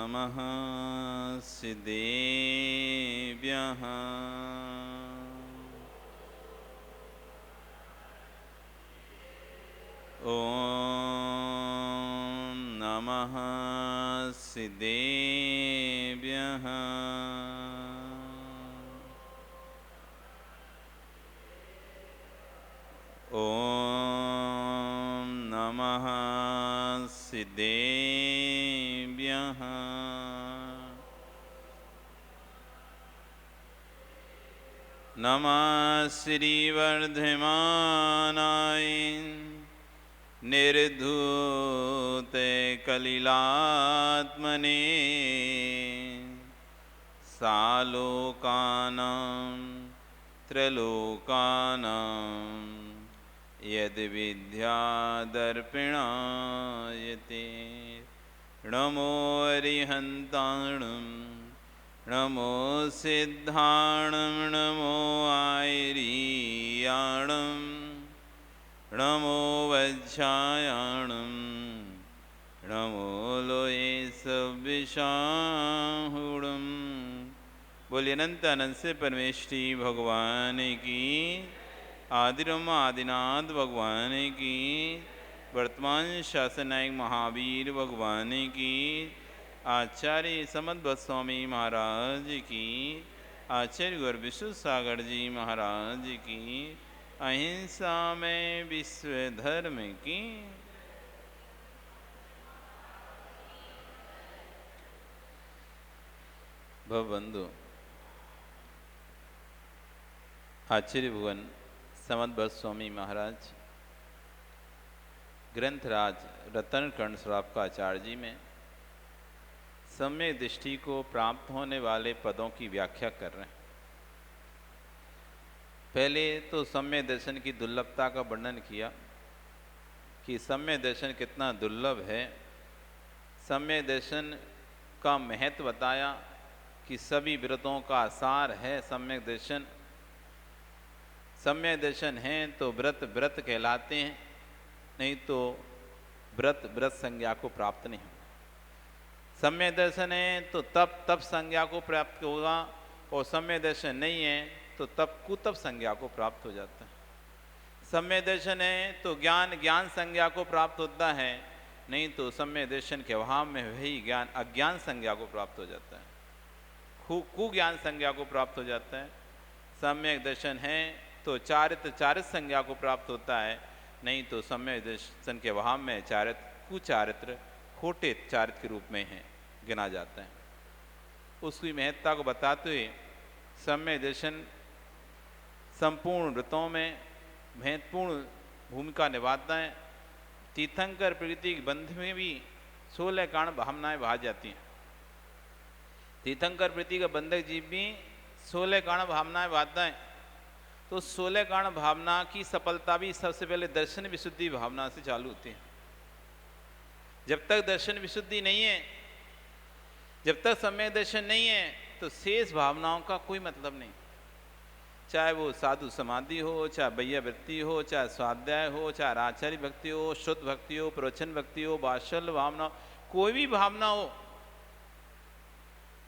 नमः सिद्धेभ्यः। ॐ नमः सिद्धेभ्यः। ॐ नमः सिद्धेभ्यः। नमः श्रीवर्धमानाय निर्धूते कलिलात्मने सालोकानां त्रैलोकानां यद्विद्यादर्पिणायते। नमो अरिहन्ताणं नमो सिद्धाणं नमो आयरीयाणं नमो वज्रायाणं नमो लोये सविशाहुणं। बोलिए अनंत अनंत से परमेष्टि भगवान की, आदिरम आदिनाथ भगवान की, वर्तमान शासन नायक महावीर भगवान की, आचार्य समद गोस्वामी महाराज की, आचार्य गुरु विश्व सागर जी महाराज की, अहिंसा में विश्व धर्म की। भवबंधु आचार्य भुवन समद गोस्वामी महाराज ग्रंथराज रतन कर्ण श्राप का आचार्य जी में सम्यक दृष्टि को प्राप्त होने वाले पदों की व्याख्या कर रहे हैं। पहले तो सम्यक दर्शन की दुर्लभता का वर्णन किया कि सम्यक दर्शन कितना दुर्लभ है। सम्यक दर्शन का महत्व बताया कि सभी व्रतों का सार है सम्यक दर्शन। सम्यक दर्शन है तो व्रत व्रत कहलाते हैं, नहीं तो व्रत व्रत संज्ञा को प्राप्त नहीं होगा। सम्यक दर्शन है तो तप तप संज्ञा को प्राप्त होगा, और सम्यक दर्शन नहीं है तो तप कुतप संज्ञा को प्राप्त हो जाता है। सम्यक दर्शन है तो ज्ञान ज्ञान संज्ञा को प्राप्त होता है, नहीं तो सम्यक दर्शन के अभाव में वही ज्ञान अज्ञान संज्ञा को प्राप्त हो जाता है, कुज्ञान संज्ञा को प्राप्त हो जाता है। सम्यक दर्शन है तो चारित्र चारित्र संज्ञा को प्राप्त होता है, नहीं तो सम्यक दर्शन के अभाव में चारित्र कुचारित्र खोटे चारित्र के रूप में है गिना जाता है। उसकी महत्ता को बताते हुए सम्यक दर्शन संपूर्ण व्रतों में महत्वपूर्ण भूमिका निभाता है। तीर्थंकर प्रकृति के बंध में भी 16 कारण भावनाएं बहा जाती हैं। तीर्थंकर प्रकृति का बंधक जीव भी 16 कारण भावनाएं बहाता है। तो 16 कारण भावना की सफलता भी सबसे पहले दर्शन विशुद्धि भावना से चालू होती है। जब तक दर्शन विशुद्धि नहीं है, जब तक सम्यक दर्शन नहीं है, तो शेष भावनाओं का कोई मतलब नहीं। चाहे वो साधु समाधि हो, चाहे बैया वृत्ति हो, चाहे स्वाध्याय हो, चाहे आचार्य भक्ति हो, शुद्ध भक्ति हो, प्रवचन भक्ति हो, वात्सल्य भावना, कोई भी भावना हो,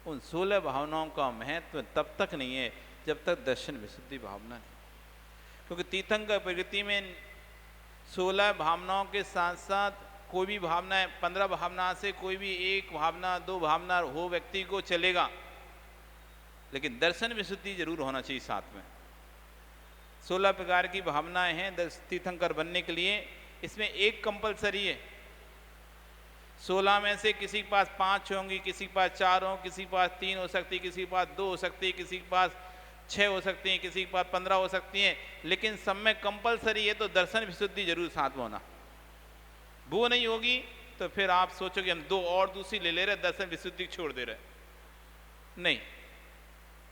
उन 16 भावनाओं का महत्व तब तक नहीं है जब तक दर्शन विशुद्धि भावना नहीं। क्योंकि तीर्थंकर प्रकृति में 16 भावनाओं के साथ साथ कोई भी भावना है, 15 भावना से कोई भी एक भावना 2 भावना हो व्यक्ति को चलेगा, लेकिन दर्शन विशुद्धि जरूर होना चाहिए साथ में। 16 प्रकार की भावनाएं हैं तीर्थंकर बनने के लिए, इसमें एक कंपलसरी है। 16 में से किसी के पास 5 होंगी, किसी के पास 4 हों, किसी के पास 3 हो सकती, किसी के पास 2 हो सकती, किसी के पास 6 हो सकती हैं, किसी के पास 15 हो सकती हैं, लेकिन सब में कंपलसरी है तो दर्शन विशुद्धि जरूर साथ में होना। वो नहीं होगी तो फिर आप सोचोगे हम 2 और दूसरी ले रहे, दर्शन विशुद्धि छोड़ दे रहे। नहीं,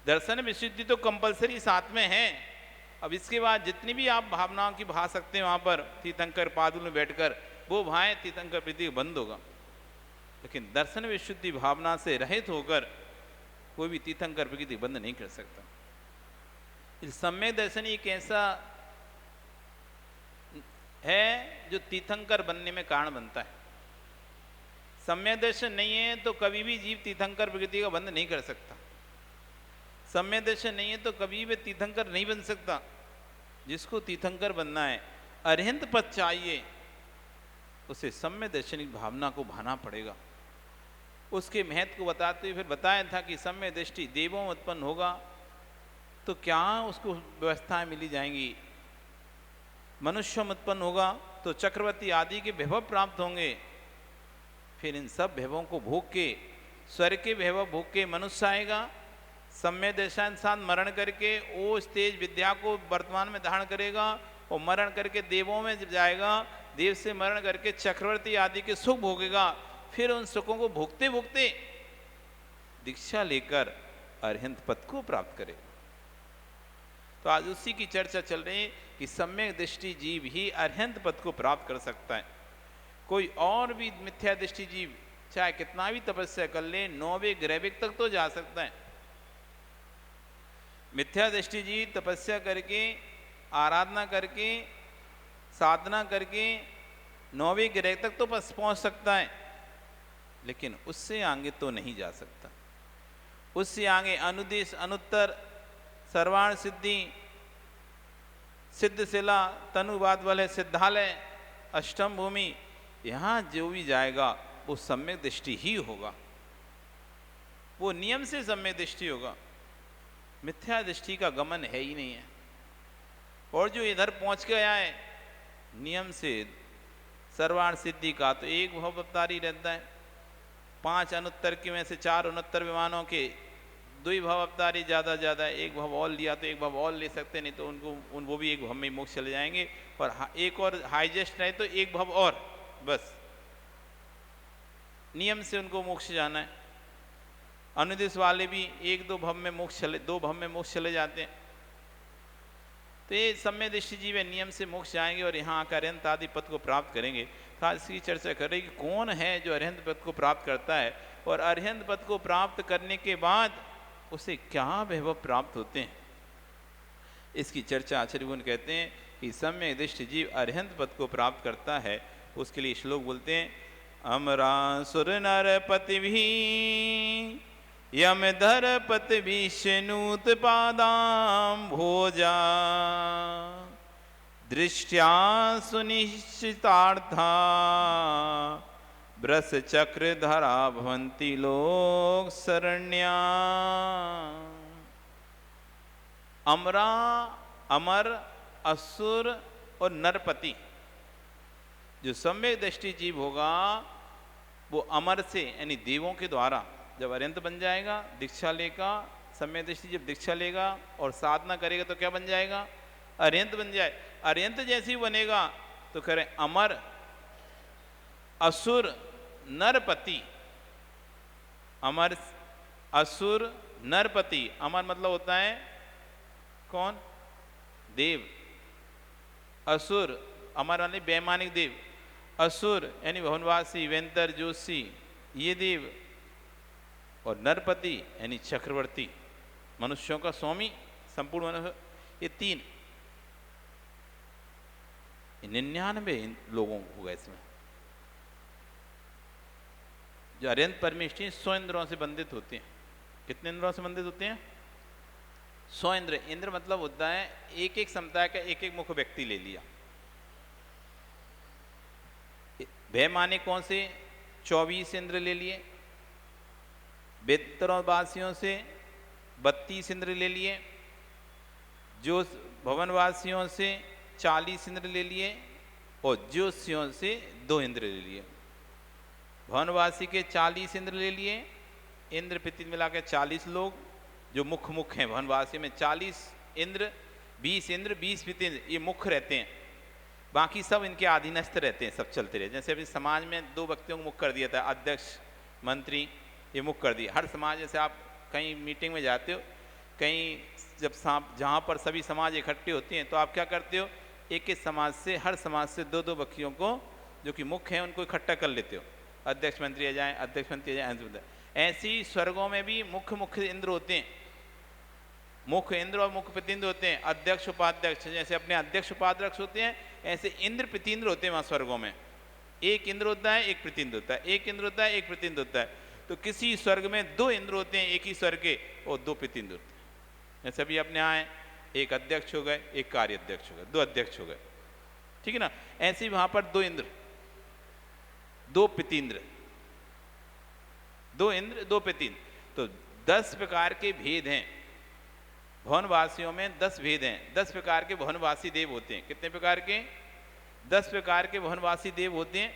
दर्शन विशुद्धि तो कंपलसरी साथ में है। अब इसके बाद जितनी भी आप भावनाओं की भा सकते हैं वहां पर तीर्थंकर पादुल में बैठकर, वो भाएं तीर्थंकर प्रीति बंद होगा। लेकिन दर्शन विशुद्धि भावना से रहित होकर कोई भी तीर्थंकर प्रकृति बंद नहीं कर सकता। इस सम्यक दर्शन एक ऐसा है जो तीर्थंकर बनने में कारण बनता है। सम्यक दर्शन नहीं है तो कभी भी जीव तीर्थंकर प्रकृति का बंध नहीं कर सकता। सम्यक दर्शन नहीं है तो कभी भी तीर्थंकर नहीं बन सकता। जिसको तीर्थंकर बनना है, अरिहंत पद चाहिए, उसे सम्यक दर्शनिक भावना को भाना पड़ेगा। उसके महत्व को बताते हुए फिर बताया था कि सम्यक दृष्टि देवों में उत्पन्न होगा तो क्या उसको व्यवस्थाएं मिली जाएंगी, मनुष्य में उत्पन्न होगा तो चक्रवर्ती आदि के वैभव प्राप्त होंगे। फिर इन सब वैभवों को भोग के, स्वर्ग के वैभव भोग के मनुष्य आएगा। सम्यक दशा इंसान मरण करके वो तेज विद्या को वर्तमान में धारण करेगा और मरण करके देवों में जब जाएगा, देव से मरण करके चक्रवर्ती आदि के सुख भोगेगा। फिर उन सुखों को भोगते भोगते दीक्षा लेकर अरिहंत पद को प्राप्त करेगा। तो आज उसी की चर्चा चल रही है कि सम्यक दृष्टि जीव ही अरिहंत पद को प्राप्त कर सकता है। कोई और भी मिथ्या दृष्टि जीव चाहे कितना भी तपस्या कर ले, 9वें ग्रहवेग तक तो जा सकता है। मिथ्या दृष्टि जीव तपस्या करके, आराधना करके, साधना करके 9वें ग्रह तक तो बस पहुंच सकता है, लेकिन उससे आगे तो नहीं जा सकता। उससे आगे अनुदेश, अनुत्तर, सर्वाण सिद्धि, सिद्धशिला, तनुवाद वाले सिद्धालय, अष्टम भूमि, यहाँ जो भी जाएगा वो सम्यक दृष्टि ही होगा, वो नियम से सम्यक दृष्टि होगा। मिथ्या दृष्टि का गमन है ही नहीं है। और जो इधर पहुंच गया है नियम से सर्वाण सिद्धि का, तो एक भव अवतारी रहता है। 5 अनुत्तर के में से 4 उनत्तर विमानों के 2 भव अवतारी ज़्यादा एक भव और लिया तो एक भव और ले सकते, नहीं तो उनको वो भी एक भव में मोक्ष चले जाएंगे। और एक और हाईजेस्ट रहे तो एक भव और, बस नियम से उनको मोक्ष जाना है। अनुदेश वाले भी 1-2 भव में मोक्ष चले, 2 भव में मोक्ष चले जाते हैं। तो ये सम्यक दृष्टि जीव है, नियम से मोक्ष जाएंगे और यहाँ आकर अरिहंत आदि पद को प्राप्त करेंगे। तो आज इसकी चर्चा कर रहे कि कौन है जो अरिहंत पद को प्राप्त करता है, और अरिहंत पद को प्राप्त करने के बाद उसे क्या वैभव प्राप्त होते हैं। इसकी चर्चा आचार्य गुण कहते हैं कि सम्यक दृष्टि जीव अरिहंत पद को प्राप्त करता है। उसके लिए श्लोक बोलते हैं, अमरासुर नरपति भी यमधर पति विष्णुत पादाम भोजा दृष्टिया सुनिश्चितार्था ब्रस चक्र धरा भवंती लोक शरण्या। अमरा, अमर, असुर और नरपति, जो सम्यक दृष्टि जीव होगा वो अमर से यानी देवों के द्वारा जब अरिहंत बन जाएगा, दीक्षा लेगा, सम्यक दृष्टि जब दीक्षा लेगा और साधना करेगा तो क्या बन जाएगा, अरिहंत बन जाए। अरिहंत जैसे ही बनेगा तो करें अमर, असुर, नरपति। अमर, असुर, नरपति। अमर मतलब होता है कौन, देव। असुर, अमर वाले वैमानिक देव। असुर यानी भवनवासी, वेंतर, जोशी, ये देव। और नरपति यानी चक्रवर्ती, मनुष्यों का स्वामी, संपूर्ण मनुष्य। ये 3 99 लोगों हो गए इसमें। जो अरिहंत परमेष्ठी 100 इंद्रों से बंधित होते हैं। कितने इंद्रों से बंधित होते हैं? 100 इंद्र। इंद्र मतलब होता है एक एक समुदाय का एक एक मुख्य व्यक्ति ले लिया। भय माने कौन से? 24 इंद्र ले लिए। बेतरवासियों से 32 इंद्र ले लिए। जो भवनवासियों से 40 इंद्र ले लिए और ज्योतिषियों से 2 इंद्र ले लिए। भवनवासी के 40 इंद्र ले लिए, इंद्र पितृ मिला के 40 लोग जो मुख्य हैं। भवनवासी में 40 इंद्र, 20 इंद्र, 20 पितृ, ये मुख्य रहते हैं। बाकी सब इनके अधीनस्थ रहते हैं, सब चलते रहे। जैसे अभी समाज में 2 व्यक्तियों को मुख्य कर दिया था, अध्यक्ष, मंत्री, ये मुख्य कर दिया। हर समाज, जैसे आप कहीं मीटिंग में जाते हो, कहीं जब जहाँ पर सभी समाज इकट्ठे होती हैं तो आप क्या करते हो, एक एक समाज से, हर समाज से 2-2 व्यक्तियों को जो कि मुख्य हैं उनको इकट्ठा कर लेते हो। अध्यक्ष मंत्री आ जाए, अध्यक्ष मंत्री आ जाए। ऐसे ही स्वर्गों में भी मुख्य इंद्र होते हैं। मुख्य इंद्र और मुख्य पितिंद्र होते हैं। अध्यक्ष, उपाध्यक्ष, जैसे अपने अध्यक्ष उपाध्यक्ष होते हैं, ऐसे इंद्र पितिंद्र होते हैं वहाँ स्वर्गों में। एक इंद्र होता है, एक प्रतिंद्र होता है, एक इंद्र होता है, एक प्रतिंद्र होता है। तो किसी स्वर्ग में दो इंद्र होते हैं एक ही स्वर्ग के, और दो प्रतिंद्र होते हैं। जैसे अभी अपने यहाँ एक अध्यक्ष हो गए, एक कार्य अध्यक्ष हो गए, दो अध्यक्ष हो गए, ठीक है ना। ऐसे ही वहां पर दो इंद्र, दो प्रतिंद्र, दो इंद्र, दो प्रतिंद्र। तो 10 प्रकार के भेद हैं भवनवासियों में, 10 भेद हैं। 10 प्रकार के भवनवासी देव होते हैं। कितने प्रकार के? 10 प्रकार के भवनवासी देव होते हैं।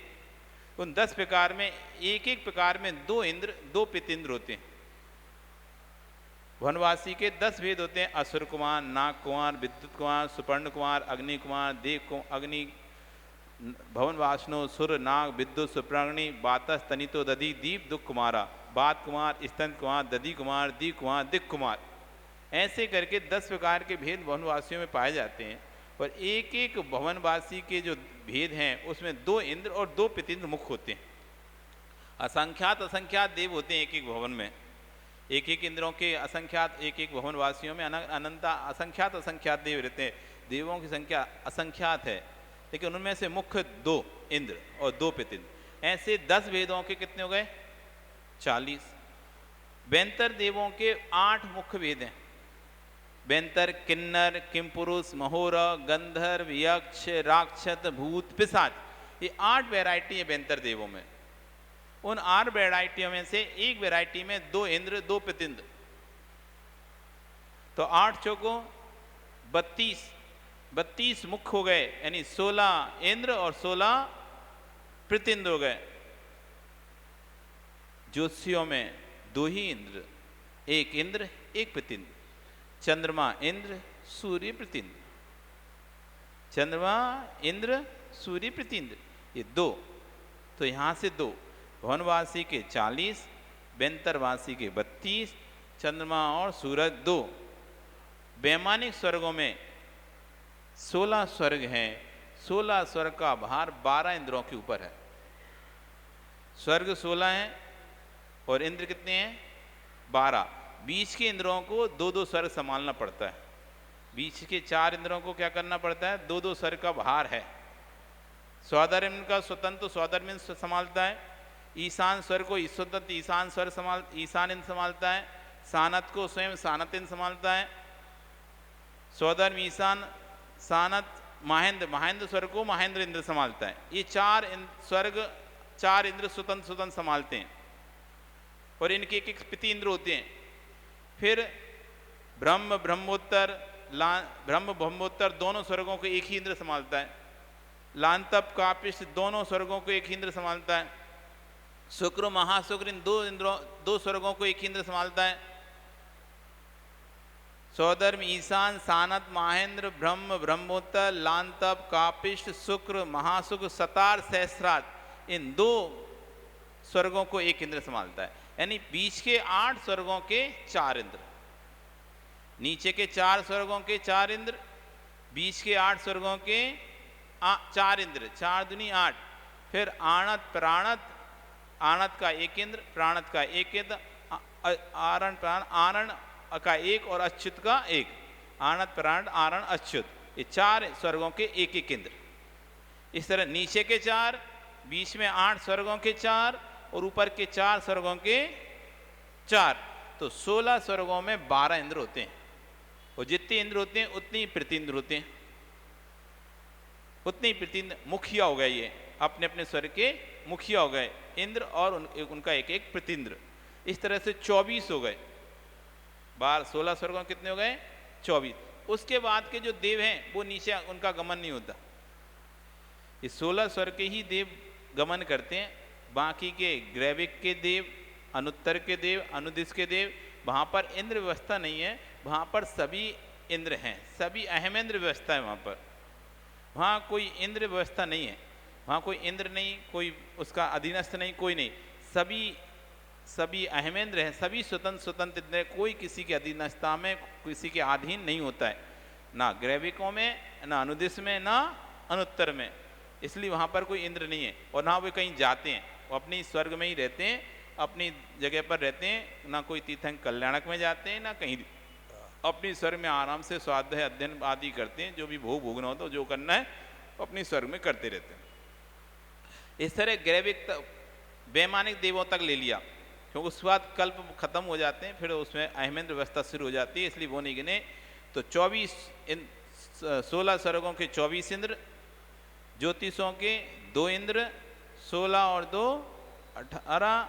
उन 10 प्रकार में एक एक प्रकार में दो इंद्र, दो प्रतिंद्र होते हैं। भवनवासी के 10 भेद होते हैं। असुर कुमार, नाग कुमार, विद्युत कुमार, सुपर्ण कुमार, अग्नि कुमार, देव कुमार, अग्नि, भवनवासनो, सुर, नाग, विद्युत, सुप्राग्नि, बातस, तनितो, दधि, दीप, दुख कुमारा, बात कुमार, स्तन कुमार, दधि कुमार, दी कुमार, दिक कुमार। ऐसे करके 10 प्रकार के भेद भवनवासियों में पाए जाते हैं। और एक एक भवनवासी के जो भेद हैं उसमें दो इंद्र और दो प्रतिंद्र मुख्य होते हैं। असंख्यात असंख्यात देव होते हैं एक एक भवन में। एक एक इंद्रों के असंख्यात, एक एक भवनवासियों में अनंता असंख्यात असंख्यात देव रहते हैं। देवों की संख्या असंख्यात है, लेकिन उनमें से मुख्य दो इंद्र और दो प्रतिंद्र। ऐसे 10 वेदों के कितने हो गए? 40। बेंतर देवों के 8 मुख्य वेद हैं। बेंतर, किन्नर, किमपुरुष, महोरा, गंधर्व, यक्ष, राक्षस, भूत, पिशाच, ये 8 वैरायटी है बेंतर देवों में। उन 8 वैरायटियों में से एक वैरायटी में दो इंद्र, दो प्रतिंद्र। तो 8 चौको 32 मुख्य हो गए, यानी 16 इंद्र और 16 प्रतिंद्र हो गए। ज्योतिषियों में दो ही इंद्र, एक इंद्र एक प्रतिंद्र। चंद्रमा इंद्र, सूर्य प्रतिंद्र। चंद्रमा इंद्र, सूर्य प्रतिंद्र, ये दो। तो यहां से दो, भवनवासी के 40, बेंतरवासी के 32, चंद्रमा और सूरज 2। वैमानिक स्वर्गों में 16 स्वर्ग हैं। 16 स्वर्ग का भार 12 इंद्रों के ऊपर है। स्वर्ग 16 हैं और इंद्र कितने हैं? 12। बीच के इंद्रों को 2-2 स्वर्ग संभालना पड़ता है। बीच के 4 इंद्रों को क्या करना पड़ता है? 2-2 स्वर्ग का भार है। स्वाधर्म का स्वतंत्र स्वाधर्म संभालता है। ईशान स्वर्ग को स्वतंत्र ईशान स्वर्ग ईशान इंद्र संभालता है। सानत को स्वयं सानत इंद्र संभालता है। स्वधर्म ईशान, सानत, महेंद्र स्वर्ग को महेंद्र इंद्र संभालता है। ये 4 स्वर्ग, 4 इंद्र स्वतंत्र संभालते हैं और इनके एक एक प्रति इंद्र होते हैं। फिर ब्रह्म ब्रह्मोत्तर दोनों स्वर्गों को एक ही इंद्र संभालता है। लांतप, कापिष्ट दोनों स्वर्गों को एक ही इंद्र संभालता है। शुक्र, महाशुक्र इन 2 स्वर्गों को एक ही इंद्र संभालता है। सौधर्म, ईशान, सानत, महेंद्र, ब्रह्मोत्तर, लांतप, कापिष्ट, शुक्र, महाशुक्र, सतार, सहस्रार, इन 2 स्वर्गों को एक इंद्र संभालता है। यानी बीच के 8 स्वर्गों के 4 इंद्र, नीचे के 4 स्वर्गों के 4 इंद्र, बीच के 8 स्वर्गों के 4 इंद्र, 4 दूनी 8। फिर आणत, प्राणत, आणत का 1 इंद्र, प्राणत का 1 इंद्र, आरण प्राण आरण का 1 और अच्युत का 1। आणत, प्राण, आरण, अच्युत, ये 4 स्वर्गों के 1-1 इंद्र। इस तरह नीचे के 4, बीच में 8 स्वर्गों के 4 और ऊपर के 4 स्वर्गों के 4। तो 16 स्वर्गों में 12 इंद्र होते हैं। और जितने इंद्र होते हैं उतनी प्रतिंद्र होते हैं, उतनी प्रतिंद्र मुखिया हो गए। ये अपने अपने स्वर्ग के मुखिया हो गए इंद्र और उनका एक एक प्रतिंद्र। इस तरह से 24 हो गए। 16 स्वर्गों कितने हो गए? 24। उसके बाद के जो देव हैं वो नीचे उनका गमन नहीं होता। ये 16 स्वर्ग के ही देव गमन करते हैं। बाकी के ग्रैविक के देव, अनुत्तर के देव, अनुदिश के देव, वहाँ पर इंद्र व्यवस्था नहीं है। वहाँ पर सभी इंद्र हैं, सभी अहमेंद्र व्यवस्था है। वहाँ कोई इंद्र व्यवस्था नहीं है। वहाँ कोई इंद्र नहीं, कोई उसका अधीनस्थ नहीं, कोई नहीं। सभी अहमेंद्र हैं, सभी स्वतंत्र इंद्र, कोई किसी के अधीनस्थता में, किसी के अधीन नहीं होता है, ना ग्रैविकों में, ना अनुदिश में, ना अनुत्तर में। इसलिए वहाँ पर कोई इंद्र नहीं है। और ना वो कहीं जाते हैं, वो अपनी स्वर्ग में ही रहते हैं, अपनी जगह पर रहते हैं। ना कोई तीर्थंकर कल्याणक में जाते हैं, ना कहीं, अपनी स्वर्ग में आराम से स्वाध्याय अध्ययन आदि करते हैं। जो भी भोग भोगना होता है, जो करना है अपनी स्वर्ग में करते रहते हैं। इस तरह ग्रैविक वैमानिक देवों तक ले लिया, क्योंकि उसके बाद कल्प खत्म हो जाते हैं, फिर उसमें अहमेंद्र व्यवस्था शुरू हो जाती है, इसलिए वो नहीं गिने। तो 16 स्वर्गों के 24 इंद्र, ज्योतिषों के 2 इंद्र, 16 और 2 18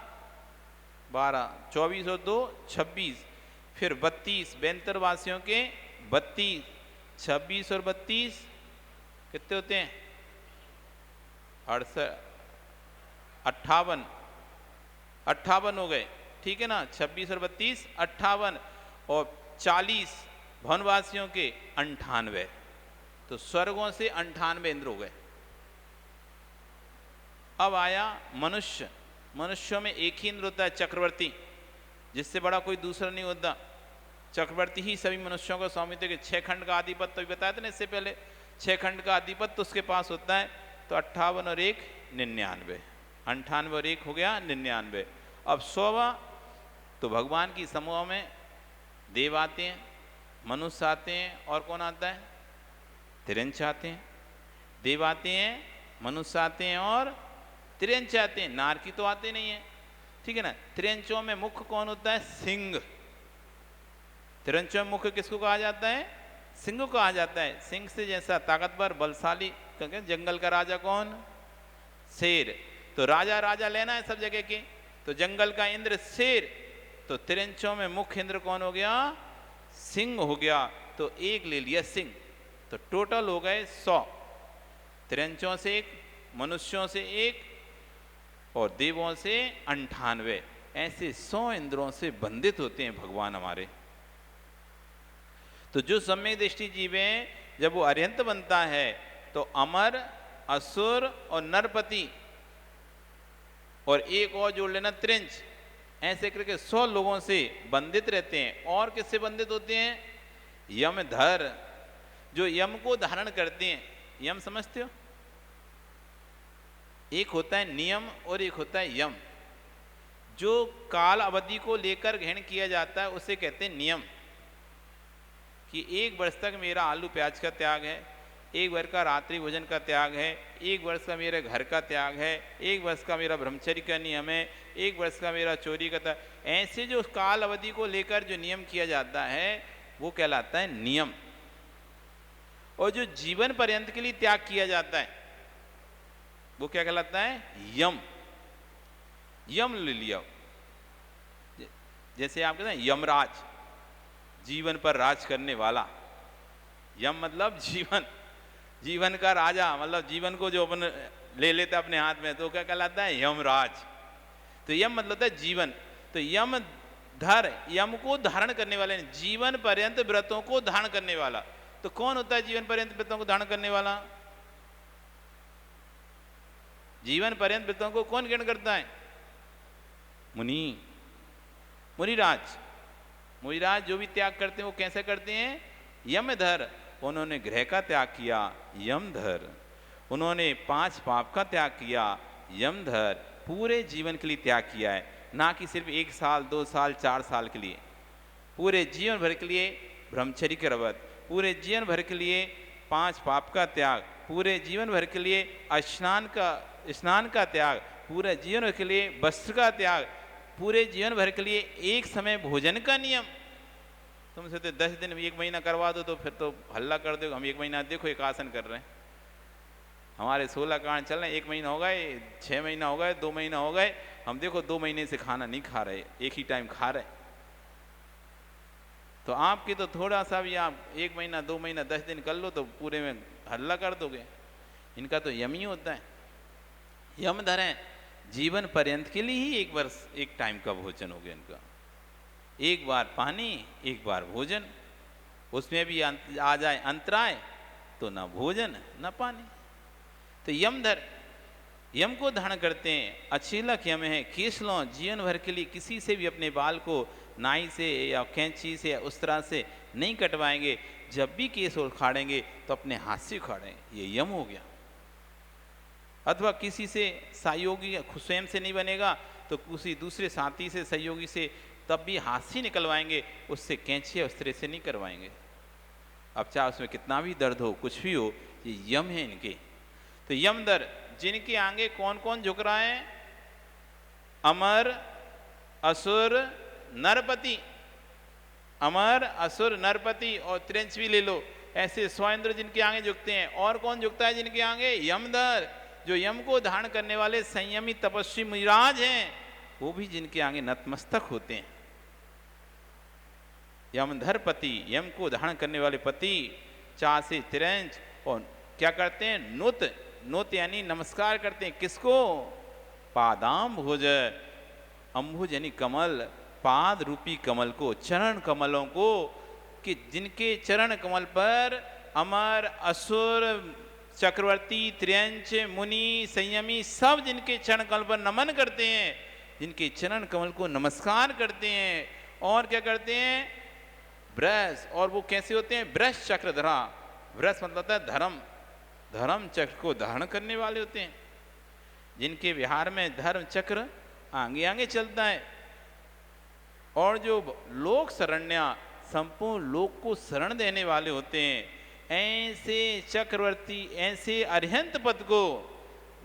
12, 24 और 2 26, फिर 32 बेंतर वासियों के 32, 26 और 32 कितने होते हैं 58 हो गए, ठीक है ना, 26 और 32 58, और 40 भवनवासियों के 98, तो स्वर्गों से 98 इंद्र हो गए। अब आया मनुष्य, मनुष्यों में एक ही इंद्र होता है चक्रवर्ती, जिससे बड़ा कोई दूसरा नहीं होता, चक्रवर्ती ही सभी मनुष्यों का स्वामित्व के 6 खंड का आधिपत्य, तो बताया था ना इससे पहले, 6 खंड का आधिपत्य उसके पास होता है। तो 58 और 1 99, 98 और 1 हो गया 99। अब 100वां, तो भगवान की समूह में देव आते हैं, मनुष्य आते हैं, और कौन आता है, तिरंच आते हैं। देव आते हैं, मनुष्य आते हैं और तिरंच आते हैं, नारकी तो आते नहीं है, ठीक है ना। तिरंचों में मुख्य कौन होता है, सिंह। तिरंचों में मुख्य किसको कहा जाता है, सिंह को कहा जाता है। सिंह से जैसा ताकतवर बलशाली, क्योंकि जंगल का राजा कौन, शेर। तो राजा राजा लेना है सब जगह के, तो जंगल का इंद्र शेर, तो तिरंचों में मुख्य इंद्र कौन हो गया, सिंह हो गया। तो 1 ले लिया सिंह, तो टोटल हो गए 100, तिरंचों से 1, मनुष्यों से 1 और देवों से 98, ऐसे 100 इंद्रों से बंधित होते हैं भगवान हमारे। तो जो सम्यक दृष्टि जीव है, जब वो अरिहंत बनता है तो अमर, असुर और नरपति, और एक और जोड़ लेना त्रिंच, ऐसे करके 100 लोगों से बंधित रहते हैं। और किससे बंधित होते हैं, यमधर, जो यम को धारण करते हैं। यम समझते हो, एक होता है नियम और एक होता है यम। जो काल अवधि को लेकर ग्रहण किया जाता है उसे कहते हैं नियम, कि 1 वर्ष तक मेरा आलू प्याज का त्याग है, 1 वर्ष का रात्रि भोजन का त्याग है, 1 वर्ष का मेरे घर का त्याग है, 1 वर्ष का मेरा ब्रह्मचर्य का नियम है, 1 वर्ष का मेरा चोरी का त्याग। ऐसे जो काल अवधि को लेकर जो नियम किया जाता है वो कहलाता है नियम। और जो जीवन पर्यंत के लिए त्याग किया जाता है वो क्या कहलाता है, यम। यम ले लिया, जैसे आप कहते हैं यमराज, जीवन पर राज करने वाला। यम मतलब जीवन, जीवन का राजा, मतलब जीवन को जो अपन ले लेते अपने हाथ में, तो क्या कहलाता है, यमराज। तो यम मतलब होता है जीवन। तो यम धर, यम को धारण करने वाले, जीवन पर्यंत व्रतों को धारण करने वाला। तो कौन होता है जीवन पर्यंत व्रतों को धारण करने वाला, जीवन पर्यंत व्रतों को कौन ग्रहण करता है, मुनि, मुनिराज। मुनिराज जो भी त्याग करते हैं वो कैसे करते हैं, यमधर। उन्होंने ग्रह का त्याग किया, यमधर। उन्होंने 5 पाप का त्याग किया, यमधर। पूरे जीवन के लिए त्याग किया है, ना कि सिर्फ 1 साल 2 साल 4 साल के लिए, पूरे जीवन भर के लिए ब्रह्मचर्य का व्रत, पूरे जीवन भर के लिए 5 पाप का त्याग, पूरे जीवन भर के लिए स्नान का त्याग, पूरे जीवन भर के लिए वस्त्र का त्याग, पूरे जीवन भर के लिए एक समय भोजन का नियम। तुमसे तो 10 दिन 1 महीना करवा दो तो फिर तो हल्ला कर दो, हम 1 महीना देखो एक आसन कर रहे हैं, हमारे 16 कांड चल रहे हैं, 1 महीना हो गए, 6 महीना हो गए, 2 महीना हो गए, हम देखो 2 महीने से खाना नहीं खा रहे, एक ही टाइम खा रहे। तो आपकी तो थोड़ा सा भी आप 1 महीना 2 महीना 10 दिन कर लो तो पूरे में हल्ला कर दोगे। इनका तो यम ही होता है, यम धरें, जीवन पर्यंत के लिए ही 1 वर्ष 1 टाइम का भोजन हो गया इनका, 1 बार पानी 1 बार भोजन, उसमें भी आ जाए अंतराय तो ना भोजन ना पानी। तो यमधर, यम को धारण करते हैं। अचीलक यम है, केसलों, जीवन भर के लिए किसी से भी अपने बाल को नाई से या कैंची से या उस तरह से नहीं कटवाएंगे, जब भी केस उखाड़ेंगे तो अपने हाथ से उखाड़ेंगे, ये यम हो गया। अथवा किसी से सहयोगी स्वयं से नहीं बनेगा तो किसी दूसरे साथी से सहयोगी से तब भी हाथ से निकलवाएंगे, उससे कैंची या उस तरह से नहीं करवाएंगे। अब चाहे उसमें कितना भी दर्द हो, कुछ भी हो, ये यम है इनके। तो यमदर, जिनके आगे कौन कौन झुक रहा है? अमर, असुर, नरपति। अमर, असुर, नरपति और त्रिंच भी ले लो। ऐसे 100 इंद्र जिनके आगे झुकते हैं। और कौन झुकता है जिनके आगे? यमधर, जो यम को धारण करने वाले संयमी तपस्वी मुनिराज हैं, वो भी जिनके आगे नतमस्तक होते हैं। यमधर पति, यम को धारण करने वाले पति, चा से त्रिंच, और क्या करते हैं? नुत, नुत यानी नमस्कार करते हैं। किसको? पादाम भुज, अम्भुज यानी कमल, पाद रूपी कमल को, चरण कमलों को, कि जिनके चरण कमल पर अमर, असुर, चक्रवर्ती, त्रियंच, मुनि, संयमी सब जिनके चरण कमल पर नमन करते हैं, जिनके चरण कमल को नमस्कार करते हैं। और क्या करते हैं? ब्रश, और वो कैसे होते हैं? ब्रश चक्रधरा। ब्रश मतलब होता है धर्म, धर्म चक्र को धारण करने वाले होते हैं, जिनके विहार में धर्म चक्र आगे आगे चलता है। और जो लोक शरण्या, संपूर्ण लोक को शरण देने वाले होते हैं, ऐसे चक्रवर्ती, ऐसे अरिहंत पद को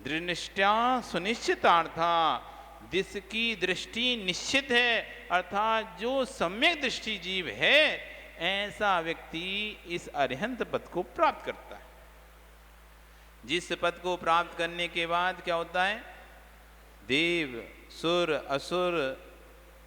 दृष्टिया सुनिश्चितार्था, जिसकी दृष्टि निश्चित है, अर्थात जो सम्यक दृष्टि जीव है, ऐसा व्यक्ति इस अरिहंत पद को प्राप्त करता है। जिस पद को प्राप्त करने के बाद क्या होता है? देव, सुर, असुर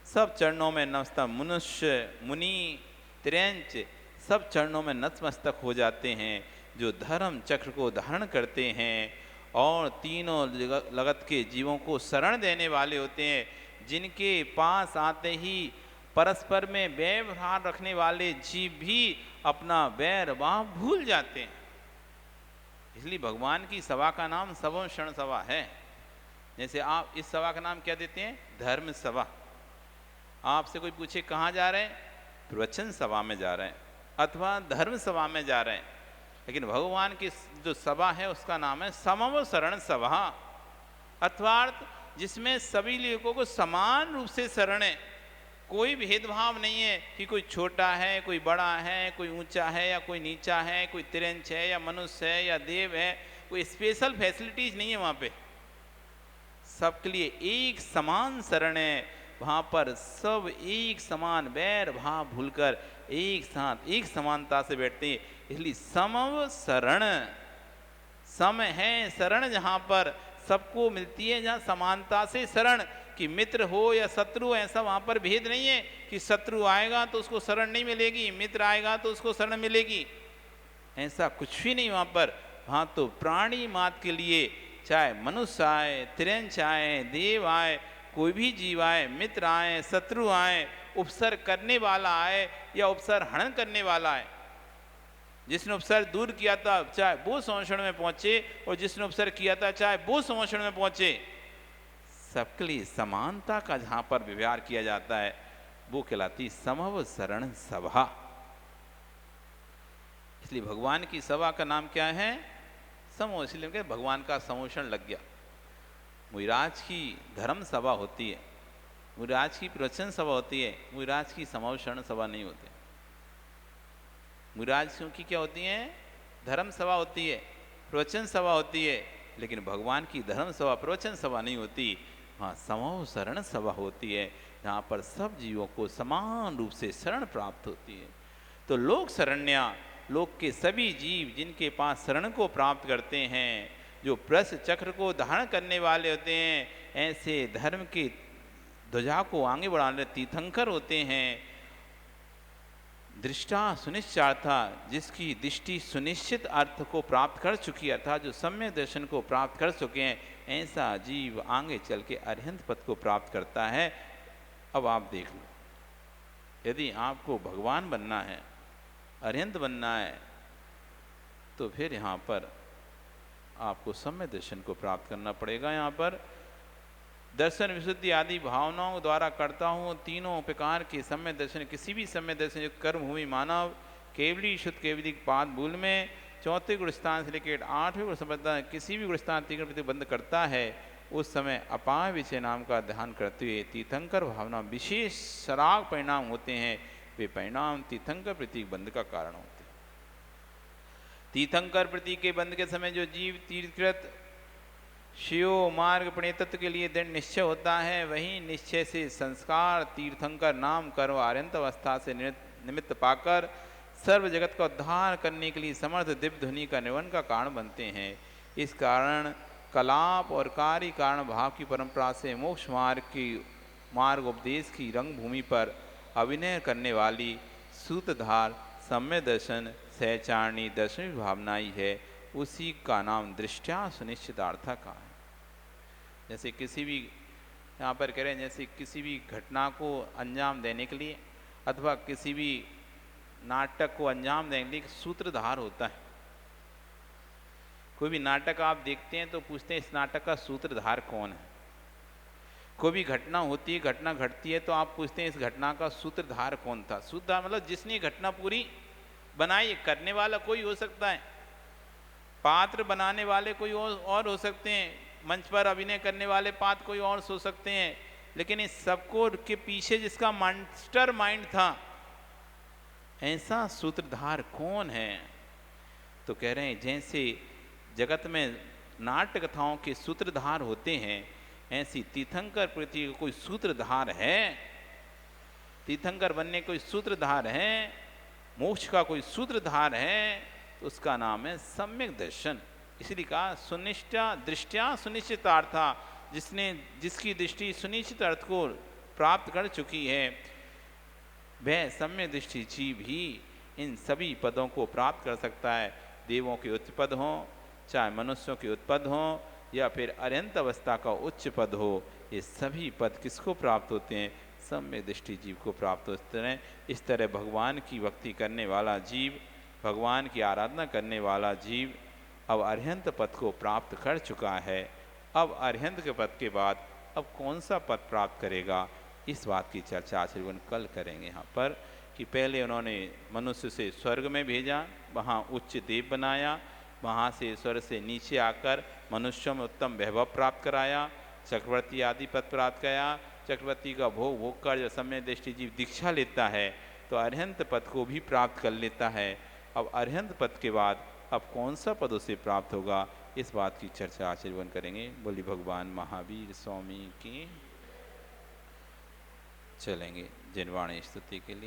सब चरणों में नमस्तक, मनुष्य, मुनि, त्रियंच सब चरणों में नतमस्तक हो जाते हैं, जो धर्म चक्र को धारण करते हैं और तीनों लगत के जीवों को शरण देने वाले होते हैं, जिनके पास आते ही परस्पर में व्यवहार रखने वाले जीव भी अपना वैर भाव भूल जाते हैं। इसलिए भगवान की सभा का नाम सबों शरण सभा है। जैसे आप इस सभा का नाम क्या देते हैं? धर्म सभा। आपसे कोई पूछे कहाँ जा रहे हैं? प्रवचन सभा में जा रहे हैं अथवा धर्म सभा में जा रहे हैं। लेकिन भगवान की जो सभा है उसका नाम है समव शरण सभा, अर्थात जिसमें सभी लोगों को समान रूप से शरण है। कोई भेदभाव नहीं है कि कोई छोटा है, कोई बड़ा है, कोई ऊंचा है या कोई नीचा है, कोई तिरंच है या मनुष्य है या देव है। कोई स्पेशल फैसिलिटीज नहीं है वहाँ पे, सबके लिए एक समान शरण है। वहाँ पर सब एक समान वैर भाव भूलकर एक साथ एक समानता से बैठते हैं। इसलिए समव शरण, सम है शरण जहाँ पर सबको मिलती है, जहाँ समानता से शरण, कि मित्र हो या शत्रु, ऐसा वहाँ पर भेद नहीं है कि शत्रु आएगा तो उसको शरण नहीं मिलेगी, मित्र आएगा तो उसको शरण मिलेगी, ऐसा कुछ भी नहीं वहाँ पर। वहाँ तो प्राणी मात्र के लिए, चाहे मनुष्य आए, त्रियंच आए, देव आए, कोई भी जीव आए, मित्र आए, शत्रु आए, उपसर्ग करने वाला आए या उपसर्ग हनन करने वाला आए, जिसने उपसर्ग दूर किया था चाहे वो संवत्सरण में पहुंचे और जिसने उपसर्ग किया था चाहे वो संवत्सरण में पहुंचे, सबके लिए समानता का जहां पर व्यवहार किया जाता है वो कहलाती समव शरण सभा। इसलिए भगवान की सभा का नाम क्या है? समूह। इसलिए भगवान का समोषण लग गया। मुनिराज की धर्म सभा होती है, मुनिराज की प्रवचन सभा होती है, मुनिराज की समोषण सभा नहीं होती। मुनिराज की क्या होती है? धर्म सभा होती है, प्रवचन सभा होती है, लेकिन भगवान की धर्म सभा प्रवचन सभा नहीं होती। हाँ, समूह शरण सभा होती है, जहाँ पर सब जीवों को समान रूप से शरण प्राप्त होती है। तो लोक शरण्या, लोक के सभी जीव जिनके पास शरण को प्राप्त करते हैं, जो प्रस चक्र को धारण करने वाले होते हैं, ऐसे धर्म की ध्वजा को आगे बढ़ाने तीर्थंकर होते हैं। दृष्टा सुनिश्चार्था, जिसकी दृष्टि सुनिश्चित अर्थ को प्राप्त कर चुकी, अर्थात जो सम्यक दर्शन को प्राप्त कर चुके हैं, ऐसा जीव आगे चल के अरिहंत पद को प्राप्त करता है। अब आप देख लो, यदि आपको भगवान बनना है, अरिहंत बनना है, तो फिर यहाँ पर आपको सम्यक दर्शन को प्राप्त करना पड़ेगा। यहाँ पर दर्शन विशुद्धि आदि भावनाओं द्वारा करता हूँ तीनों प्रकार के सम्यक दर्शन, किसी भी सम्यक दर्शन जो कर्म भूमि मानव केवली शुद्ध केवली पाद मूल में 4वें गुणस्थान से लेकर 8वें गुण संबंध किसी भी गुणस्थान तीन प्रति बंद करता है, उस समय अपाय विषय नाम का ध्यान करते हुए तीर्थंकर भावना विशेष सराग परिणाम होते हैं। वे परिणाम तीर्थंकर प्रतीक बंध का कारण होते हैं। तीर्थंकर प्रतीक के बंध के समय जो जीव तीर्थकृत शिव मार्ग पुण्यतत्व के लिए दृढ़ निश्चय होता है, वही निश्चय से संस्कार तीर्थंकर नाम कर्म आर्यंत अवस्था से निमित्त पाकर सर्व जगत का उद्धार करने के लिए समर्थ दिव्य ध्वनि का निर्वहन का कारण बनते हैं। इस कारण कलाप और कार्य कारण भाव की परंपरा से मोक्ष मार्ग उपदेश की रंगभूमि पर अभिनय करने वाली सूत्रधार सम्य दर्शन सहचारणी दर्शन भावनाई है, उसी का नाम दृष्टया सुनिश्चितार्थ का है। जैसे किसी भी यहाँ पर कह रहे हैं, जैसे किसी भी घटना को अंजाम देने के लिए अथवा किसी भी नाटक को अंजाम देने के लिए सूत्रधार होता है। कोई भी नाटक आप देखते हैं तो पूछते हैं इस नाटक का सूत्रधार कौन है। कोई भी घटना होती है, घटना घटती है तो आप पूछते हैं इस घटना का सूत्रधार कौन था। सूत्रधार मतलब जिसने घटना पूरी बनाई। करने वाला कोई हो सकता है, पात्र बनाने वाले कोई और हो सकते हैं, मंच पर अभिनय करने वाले पात्र कोई और हो सकते हैं, लेकिन इस सबको के पीछे जिसका मास्टर माइंड था, ऐसा सूत्रधार कौन है। तो कह रहे हैं जैसे जगत में नाट्य कथाओं के सूत्रधार होते हैं, ऐसी तीर्थंकर प्रति कोई सूत्रधार है। तीर्थंकर बनने कोई सूत्रधार है, मोक्ष का कोई सूत्रधार है, तो उसका नाम है सम्यक दर्शन। इसलिए कहा सुनिष्ठा दृष्टिया सुनिश्चितार्था, जिसकी दृष्टि सुनिश्चित अर्थ को प्राप्त कर चुकी है, वह सम्यक दृष्टि जीव ही इन सभी पदों को प्राप्त कर सकता है। देवों के उच्च पद हों, चाहे मनुष्यों के उच्च पद हों, या फिर अरहंत अवस्था का उच्च पद हो, ये सभी पद किसको प्राप्त होते हैं? सम्यक दृष्टि जीव को प्राप्त होते हैं। इस तरह भगवान की भक्ति करने वाला जीव, भगवान की आराधना करने वाला जीव अब अरहंत पद को प्राप्त कर चुका है। अब अरहंत के पद के बाद अब कौन सा पद प्राप्त करेगा, इस बात की चर्चा आचार्यगण कल करेंगे। यहाँ पर कि पहले उन्होंने मनुष्य से स्वर्ग में भेजा, वहाँ उच्च देव बनाया, वहाँ से स्वर्ग से नीचे आकर मनुष्यों में उत्तम वैभव प्राप्त कराया, चक्रवर्ती आदि पद प्राप्त कराया। चक्रवर्ती का भोग भोग कर जब सम्यक दृष्टि जीव दीक्षा लेता है तो अरहंत पद को भी प्राप्त कर लेता है। अब अरहंत पद के बाद अब कौन सा पद उसे प्राप्त होगा, इस बात की चर्चा आचरण करेंगे। बोली भगवान महावीर स्वामी की। चलेंगे जिनवाणी स्तुति के लिए।